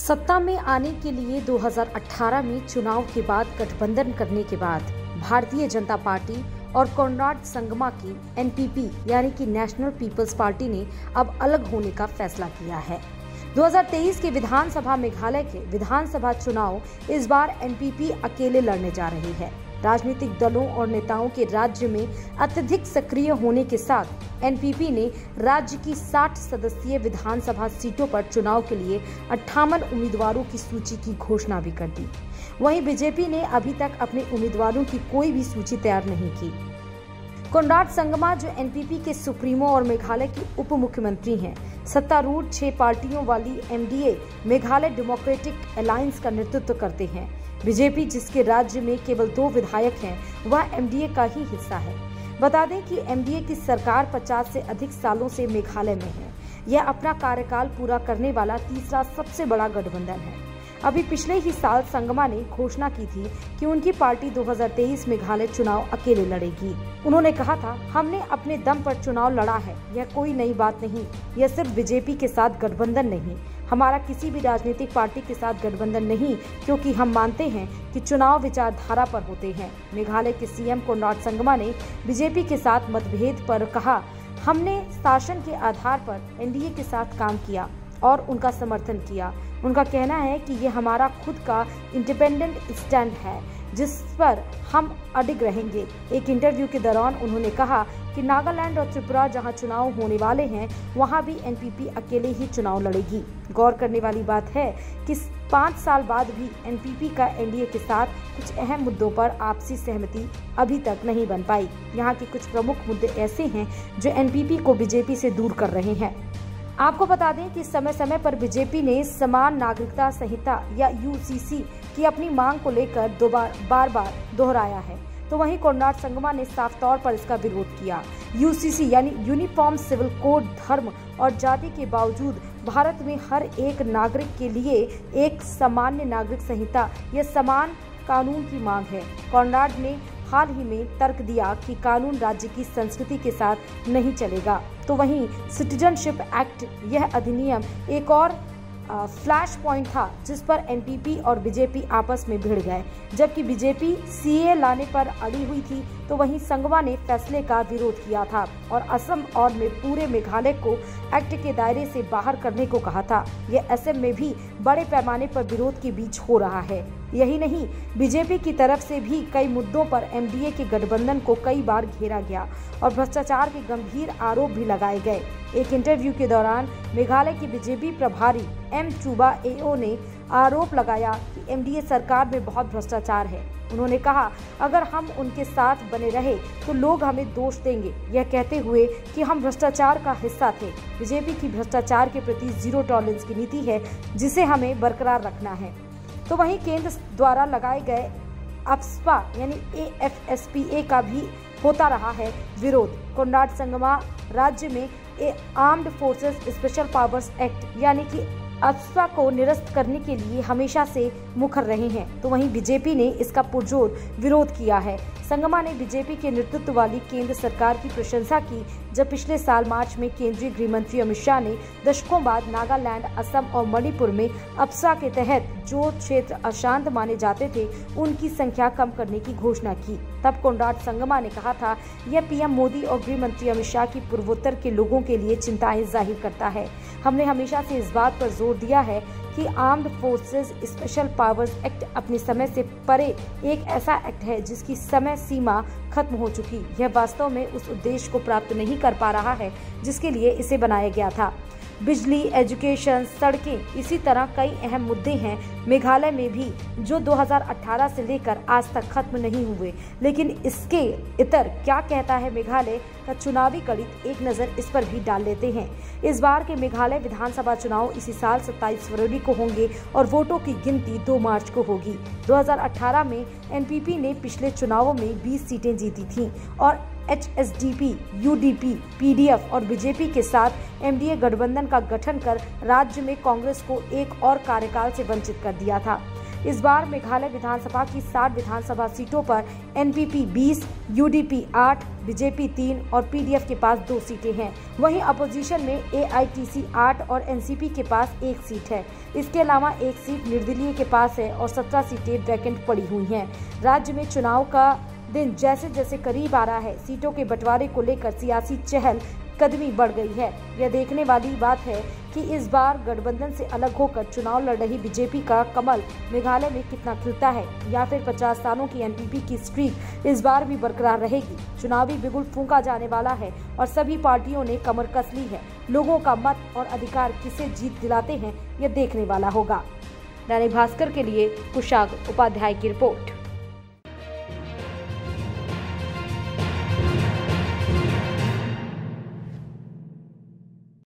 सत्ता में आने के लिए 2018 में चुनाव के बाद गठबंधन करने के बाद भारतीय जनता पार्टी और कॉनराड संगमा की एनपीपी यानी कि नेशनल पीपल्स पार्टी ने अब अलग होने का फैसला किया है। 2023 के विधानसभा मेघालय के विधानसभा चुनाव इस बार एनपीपी अकेले लड़ने जा रही है। राजनीतिक दलों और नेताओं के राज्य में अत्यधिक सक्रिय होने के साथ एनपीपी ने राज्य की 60 सदस्यीय विधानसभा सीटों पर चुनाव के लिए 58 उम्मीदवारों की सूची की घोषणा भी कर दी। वहीं बीजेपी ने अभी तक अपने उम्मीदवारों की कोई भी सूची तैयार नहीं की। कॉनराड संगमा जो एनपीपी के सुप्रीमो और मेघालय के उप मुख्यमंत्री हैं, सत्तारूढ़ 6 पार्टियों वाली एमडीए मेघालय डेमोक्रेटिक अलायंस का नेतृत्व करते हैं। बीजेपी जिसके राज्य में केवल 2 विधायक हैं, वह एमडीए का ही हिस्सा है। बता दें कि एमडीए की सरकार 50 से अधिक सालों से मेघालय में है। यह अपना कार्यकाल पूरा करने वाला तीसरा सबसे बड़ा गठबंधन है। अभी पिछले ही साल संगमा ने घोषणा की थी कि उनकी पार्टी 2023 मेघालय चुनाव अकेले लड़ेगी। उन्होंने कहा था, हमने अपने दम पर चुनाव लड़ा है, यह कोई नई बात नहीं। यह सिर्फ बीजेपी के साथ गठबंधन नहीं, हमारा किसी भी राजनीतिक पार्टी के साथ गठबंधन नहीं, क्योंकि हम मानते हैं कि चुनाव विचारधारा पर होते हैं। मेघालय के सीएम कॉनराड संगमा ने बीजेपी के साथ मतभेद पर कहा, हमने शासन के आधार पर एनडीए के साथ काम किया और उनका समर्थन किया। उनका कहना है कि ये हमारा खुद का इंडिपेंडेंट स्टैंड है जिस पर हम अडिग रहेंगे। एक इंटरव्यू के दौरान उन्होंने कहा कि नागालैंड और त्रिपुरा जहां चुनाव होने वाले हैं, वहां भी एनपीपी अकेले ही चुनाव लड़ेगी। गौर करने वाली बात है कि 5 साल बाद भी एनपीपी का एनडीए के साथ कुछ अहम मुद्दों पर आपसी सहमति अभी तक नहीं बन पाई। यहाँ के कुछ प्रमुख मुद्दे ऐसे हैं जो एनपीपी को बीजेपी से दूर कर रहे हैं। आपको बता दें कि समय समय पर बीजेपी ने समान नागरिकता संहिता या यूसीसी की अपनी मांग को लेकर बार बार दोहराया है, तो वहीं कॉनराड संगमा ने साफ तौर पर इसका विरोध किया। यूसीसी यानी यूनिफॉर्म सिविल कोड धर्म और जाति के बावजूद भारत में हर एक नागरिक के लिए एक सामान्य नागरिक संहिता या समान कानून की मांग है। कॉनराड ने हाल ही में तर्क दिया कि कानून राज्य की संस्कृति के साथ नहीं चलेगा, तो वहीं सिटीजनशिप एक्ट यह अधिनियम एक और फ्लैश पॉइंट था जिस पर एनपीपी और बीजेपी आपस में भिड़ गए। जबकि बीजेपी सीए लाने पर अड़ी हुई थी, तो वहीं संगमा ने फैसले का विरोध किया था और असम और पूरे मेघालय को एक्ट के दायरे से बाहर करने को कहा था। यह असम में भी बड़े पैमाने पर विरोध के बीच हो रहा है। यही नहीं, बीजेपी की तरफ से भी कई मुद्दों पर एमडीए के गठबंधन को कई बार घेरा गया और भ्रष्टाचार के गंभीर आरोप भी लगाए गए। एक इंटरव्यू के दौरान मेघालय की बीजेपी प्रभारी एम चूबा एओ ने आरोप लगाया कि एमडीए सरकार में बहुत भ्रष्टाचार है। उन्होंने कहा, अगर हम उनके साथ बने रहे तो लोग हमें दोष देंगे, यह कहते हुए कि हम भ्रष्टाचार का हिस्सा थे। बीजेपी की भ्रष्टाचार के प्रति जीरो टॉलरेंस की नीति है जिसे हमें बरकरार रखना है। तो वहीं केंद्र द्वारा लगाए गए अफस्पा यानी AFSPA का भी होता रहा है विरोध। कॉनराड संगमा राज्य में armed forces special powers act यानी कि अफस्पा को निरस्त करने के लिए हमेशा से मुखर रहे हैं, तो वहीं बीजेपी ने इसका पुरजोर विरोध किया है। संगमा ने बीजेपी के नेतृत्व वाली केंद्र सरकार की प्रशंसा की जब पिछले साल मार्च में केंद्रीय गृह मंत्री अमित शाह ने दशकों बाद नागालैंड, असम और मणिपुर में अफस्पा के तहत जो क्षेत्र अशांत माने जाते थे उनकी संख्या कम करने की घोषणा की। तब कॉनराड संगमा ने कहा था, यह पीएम मोदी और गृह मंत्री अमित शाह की पूर्वोत्तर के लोगों के लिए चिंताएं जाहिर करता है। हमने हमेशा से इस बात पर जोर दिया है कि armed forces special powers act अपने समय से परे एक ऐसा एक्ट है जिसकी समय सीमा खत्म हो चुकी। यह वास्तव में उस उद्देश्य को प्राप्त नहीं कर पा रहा है जिसके लिए इसे बनाया गया था। बिजली, एजुकेशन, सड़कें, इसी तरह कई अहम मुद्दे हैं मेघालय में भी जो 2018 से लेकर आज तक खत्म नहीं हुए। लेकिन इसके इतर क्या कहता है मेघालय का चुनावी गणित, एक नज़र इस पर भी डाल लेते हैं। इस बार के मेघालय विधानसभा चुनाव इसी साल 27 फरवरी को होंगे और वोटों की गिनती 2 मार्च को होगी। 2018 में एनपीपी ने पिछले चुनावों में 20 सीटें जीती थीं और HSDP, UDP, PDF और बीजेपी के साथ एमडीए गठबंधन का गठन कर राज्य में कांग्रेस को एक और कार्यकाल से वंचित कर दिया था। इस बार मेघालय विधानसभा की 60 विधानसभा सीटों पर एनपीपी 20, UDP 8, बीजेपी 3 और पीडीएफ के पास 2 सीटें हैं। वहीं अपोजिशन में एआईटीसी 8 और एनसीपी के पास 1 सीट है। इसके अलावा 1 सीट निर्दलीय के पास है और 17 सीटें वैकेंट पड़ी हुई हैं। राज्य में चुनाव का दिन जैसे जैसे करीब आ रहा है, सीटों के बंटवारे को लेकर सियासी चहल कदमी बढ़ गई है। यह देखने वाली बात है कि इस बार गठबंधन से अलग होकर चुनाव लड़ रही बीजेपी का कमल मेघालय में कितना खिलता है, या फिर 50 सालों की एनपीपी की स्ट्रीक इस बार भी बरकरार रहेगी। चुनावी बिगुल फूंका जाने वाला है और सभी पार्टियों ने कमर कस ली है। लोगों का मत और अधिकार किसे जीत दिलाते हैं, यह देखने वाला होगा। दैनिक भास्कर के लिए कुशाग उपाध्याय की रिपोर्ट।